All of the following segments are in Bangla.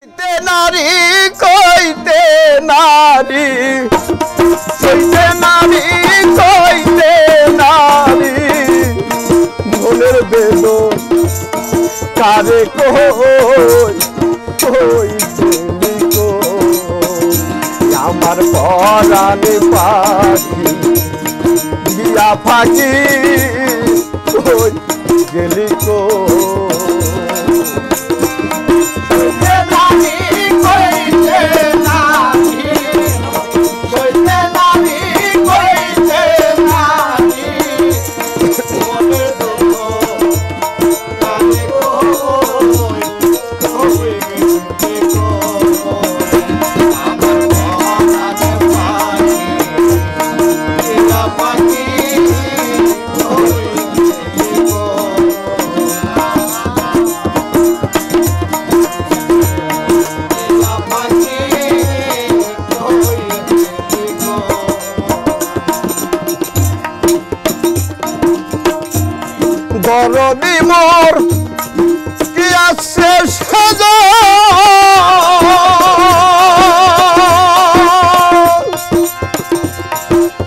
নারী কইতে নারী কইতে নারী কইতে নারী মনের বেদন কারে কইতে লিখো আমার পরাণে পাখি দিয়া ফাঁকি কই গেলি কো দরদি মোর কি আছে সাজা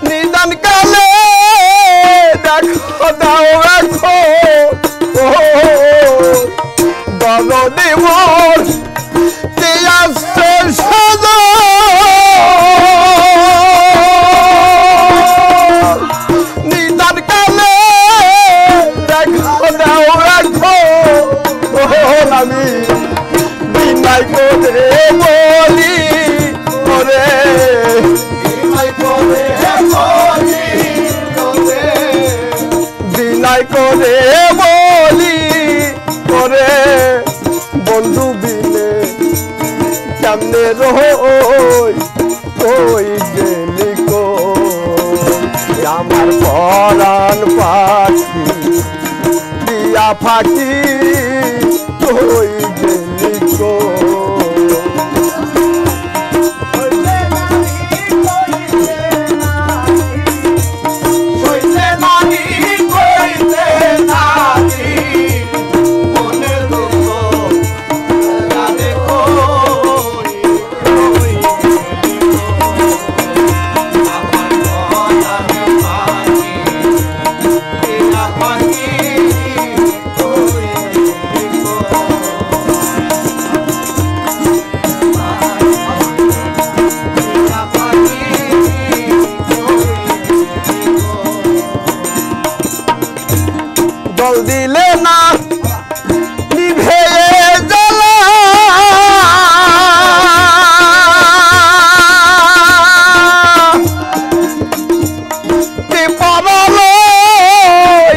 নিদান কালে দেখো দাও রাখো দরদি মোর কি আছে সাজা নিদান কালে আমি বিনাই করে বলি ওরে বিনাই করে বলি ওরে বন্ধু বিনে কেমনে রই কই গেলি কই আমার পরাণ পাখি দিয়া ফাঁকি কই গেলি কো জল দিলে না নিভে জ্বালা কি পরালো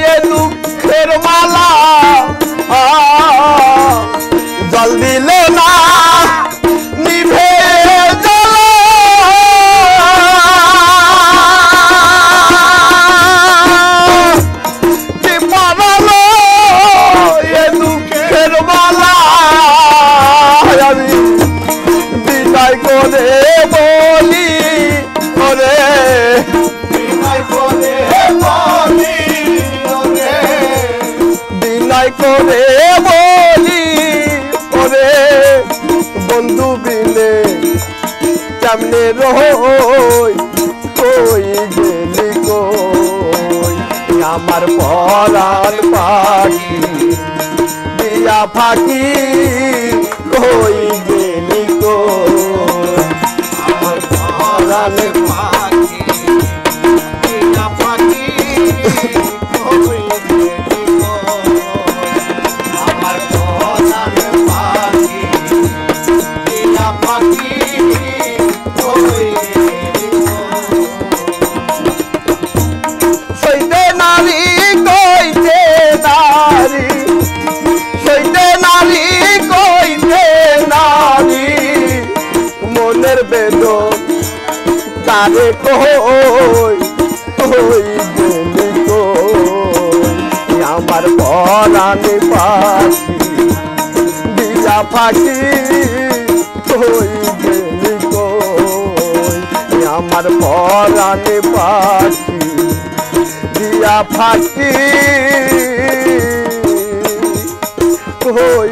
এ দুঃখের মালা জল দিলে না নিভে বিনাই করে বলি ওরে বিনাই করে বলি ওরে বিনাই করে বলি ওরে বন্ধু বিনে কেমনে রই কই গেলি কই আমার পরাণ পাখি দিয়া ফাঁকি কই গেলি কো আমার পরাণ পাখি দিয়া ফাঁকি কই গেলি কো আমার পরাণ পাখি দিয়া ফাঁকি কই গেলি কো সইতে নারী কইতে নারী সইতে নারী কইতে নারী মনের বেদন কারে কই গেলি কই আমার পরাণে পাখি দিয়া ফাঁকি কই গেলি কই আমার পরাণে পাখি দিয়া ফাঁকি কই